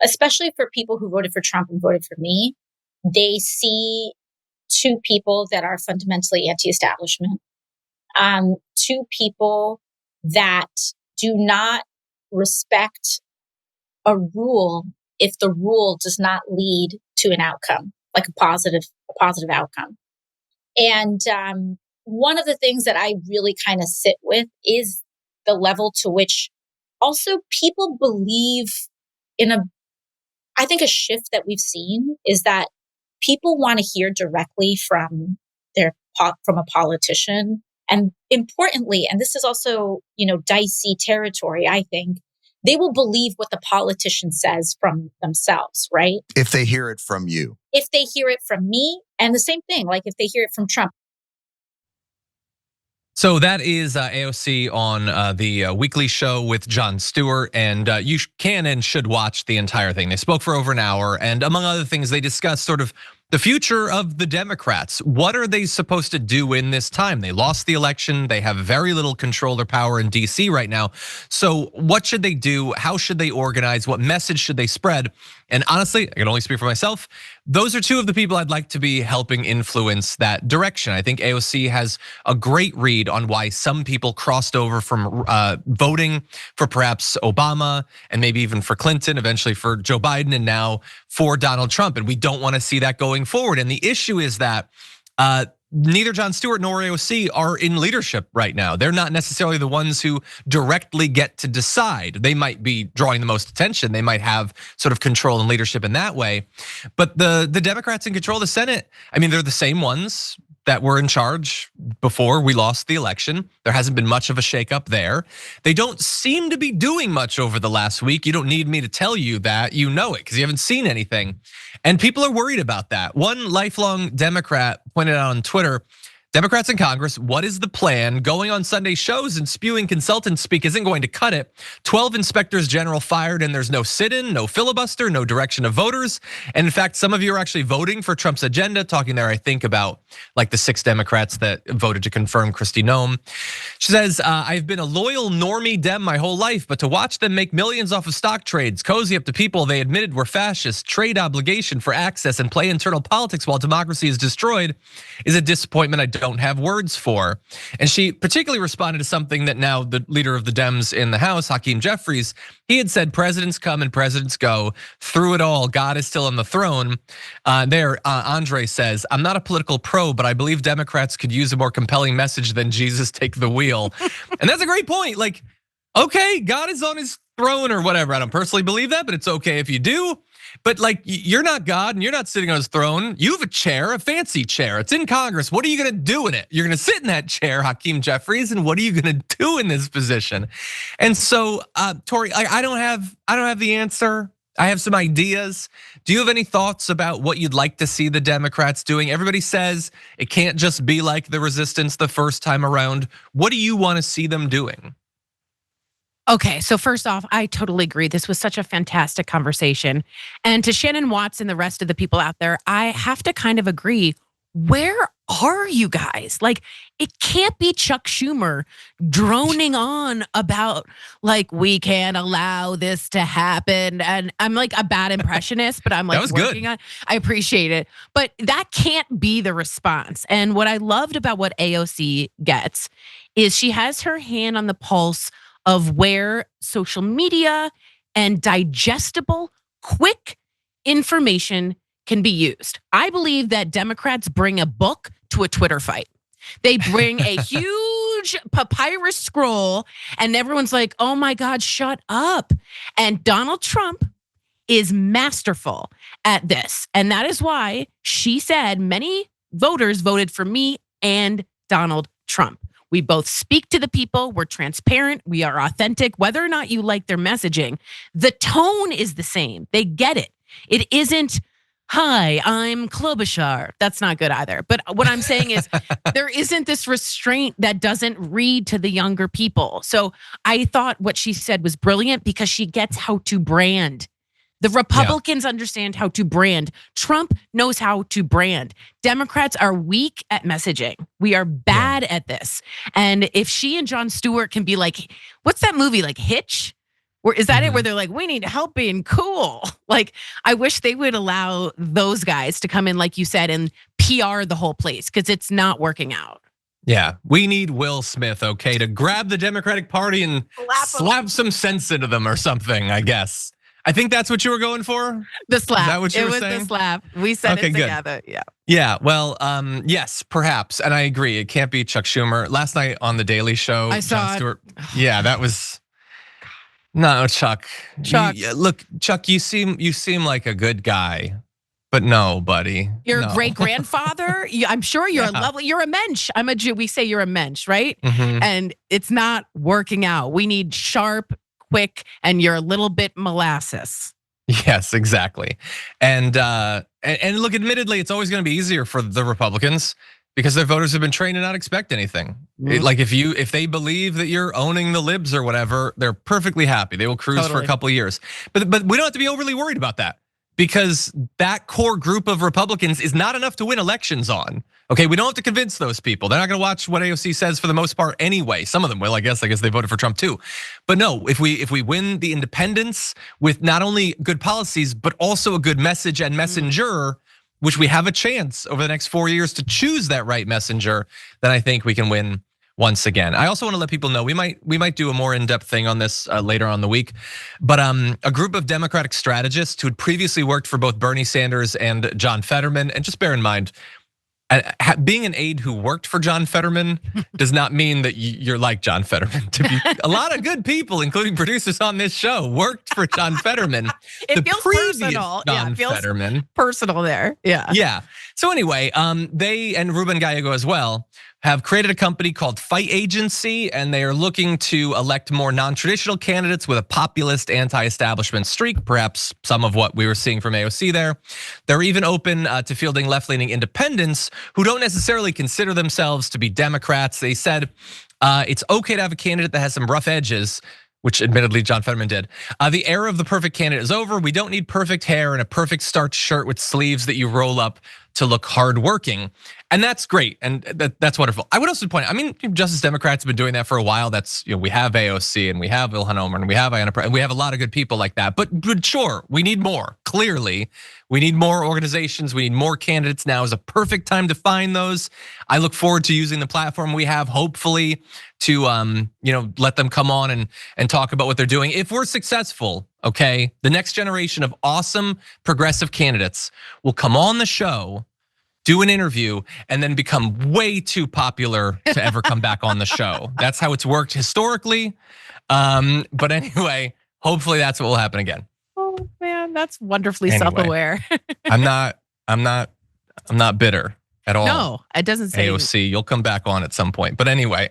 especially for people who voted for Trump and voted for me, they see two people that are fundamentally anti-establishment, two people that do not respect a rule if the rule does not lead to an outcome, like a positive outcome. And one of the things that I really kind of sit with is the level to which also people believe in I think a shift that we've seen is that people want to hear directly from from a politician. And importantly, and this is also, dicey territory, I think, they will believe what the politician says from themselves, right? If they hear it from you. If they hear it from me, and the same thing, like if they hear it from Trump. So that is AOC on the weekly show with Jon Stewart, and you can and should watch the entire thing. They spoke for over an hour, and among other things, they discussed sort of the future of the Democrats. What are they supposed to do in this time? They lost the election. They have very little control or power in DC right now. So what should they do? How should they organize? What message should they spread? And honestly, I can only speak for myself. Those are two of the people I'd like to be helping influence that direction. I think AOC has a great read on why some people crossed over from voting for perhaps Obama and maybe even for Clinton, eventually for Joe Biden, and now for Donald Trump. And we don't want to see that going forward. And the issue is that neither Jon Stewart nor AOC are in leadership right now. They're not necessarily the ones who directly get to decide. They might be drawing the most attention. They might have sort of control and leadership in that way. But the Democrats in control of the Senate, I mean, they're the same ones that were in charge before we lost the election. There hasn't been much of a shakeup there. They don't seem to be doing much over the last week. You don't need me to tell you that, you know it, because you haven't seen anything. And people are worried about that. One lifelong Democrat pointed out on Twitter, Democrats in Congress, what is the plan? Going on Sunday shows and spewing consultant speak isn't going to cut it. 12 inspectors general fired and there's no sit-in, no filibuster, no direction of voters. And in fact, some of you are actually voting for Trump's agenda, talking there, I think, about like the 6 Democrats that voted to confirm Kristi Noem. She says, I've been a loyal normie Dem my whole life, but to watch them make millions off of stock trades, cozy up to people they admitted were fascist, trade obligation for access, and play internal politics while democracy is destroyed is a disappointment I don't have words for. And she particularly responded to something that now the leader of the Dems in the House, Hakeem Jeffries, he had said, presidents come and presidents go. Through it all, God is still on the throne. Andre says, I'm not a political pro, but I believe Democrats could use a more compelling message than Jesus take the wheel. And that's a great point. Like, okay, God is on his throne or whatever. I don't personally believe that, but it's okay if you do. But like, you're not God and you're not sitting on his throne. You have a chair, a fancy chair. It's in Congress. What are you gonna do in it? You're gonna sit in that chair, Hakeem Jeffries, and what are you gonna do in this position? And so, Tory, I don't have the answer. I have some ideas. Do you have any thoughts about what you'd like to see the Democrats doing? Everybody says it can't just be like the resistance the first time around. What do you want to see them doing? Okay, so first off, I totally agree. This was such a fantastic conversation. And to Shannon Watts and the rest of the people out there, I have to kind of agree. Where are you guys? Like, it can't be Chuck Schumer droning on about like, we can't allow this to happen. And I'm like a bad impressionist, but I'm like working on. I appreciate it. But that can't be the response. And what I loved about what AOC gets is she has her hand on the pulse of where social media and digestible, quick information can be used. I believe that Democrats bring a book to a Twitter fight. They bring a huge papyrus scroll and everyone's like, oh my God, shut up. And Donald Trump is masterful at this. And that is why she said many voters voted for me and Donald Trump. We both speak to the people, we're transparent, we are authentic, whether or not you like their messaging. The tone is the same, they get it. It isn't, hi, I'm Klobuchar. That's not good either. But what I'm saying is there isn't this restraint that doesn't read to the younger people. So I thought what she said was brilliant because she gets how to brand. The Republicans understand how to brand. Trump knows how to brand. Democrats are weak at messaging. We are bad at this. And if she and Jon Stewart can be like, what's that movie, like Hitch? Is that it? Where they're like, we need help being cool. Like, I wish they would allow those guys to come in, like you said, and PR the whole place, because it's not working out. Yeah, we need Will Smith, okay, to grab the Democratic Party and slap some sense into them or something, I guess. I think that's what you were going for? The slap. Is that what you were saying? The slap. We said it together. Good. Yeah. Yeah, well, yes, perhaps. And I agree, it can't be Chuck Schumer. Last night on The Daily Show, Jon Stewart. Yeah, that was, no, Chuck. Look, Chuck, you seem like a good guy. But no, buddy. Your great grandfather. I'm sure you're lovely. You're a mensch. I'm a Jew. We say you're a mensch, right? And it's not working out. We need sharp, quick, and you're a little bit molasses. Yes, exactly. And look, admittedly, it's always going to be easier for the Republicans because their voters have been trained to not expect anything. Like if they believe that you're owning the libs or whatever, they're perfectly happy. They will cruise for a couple of years. But we don't have to be overly worried about that, because that core group of Republicans is not enough to win elections on. Okay, we don't have to convince those people. They're not gonna watch what AOC says for the most part anyway. Some of them will, I guess they voted for Trump too. But no, if we win the independents with not only good policies, but also a good message and messenger, which we have a chance over the next 4 years to choose that right messenger, then I think we can win once again. I also want to let people know we might do a more in-depth thing on this later on the week. But a group of Democratic strategists who had previously worked for both Bernie Sanders and John Fetterman, and just bear in mind, being an aide who worked for John Fetterman does not mean that you're like John Fetterman. To be a lot of good people, including producers on this show, worked for John Fetterman. It feels personal. John Fetterman. Personal there. Yeah. Yeah. So anyway, they and Ruben Gallego as well have created a company called Fight Agency, and they are looking to elect more non-traditional candidates with a populist anti-establishment streak, perhaps some of what we were seeing from AOC there. They're even open to fielding left-leaning independents who don't necessarily consider themselves to be Democrats. They said it's okay to have a candidate that has some rough edges, which admittedly John Fetterman did. The era of the perfect candidate is over. We don't need perfect hair and a perfect starched shirt with sleeves that you roll up to look hardworking. And that's great, and that's wonderful. I would also point out, I mean, Justice Democrats have been doing that for a while. That's, we have AOC and we have Ilhan Omar and we have Ayanna, and we have a lot of good people like that. But sure, we need more. Clearly, we need more organizations. We need more candidates. Now is a perfect time to find those. I look forward to using the platform we have, hopefully, to let them come on and talk about what they're doing. If we're successful, okay, the next generation of awesome progressive candidates will come on the show, do an interview, and then become way too popular to ever come back on the show. That's how it's worked historically. But anyway, hopefully that's what will happen again. Oh man, that's wonderfully self-aware. I'm not bitter at all. No, it doesn't say AOC. You'll come back on at some point. But anyway,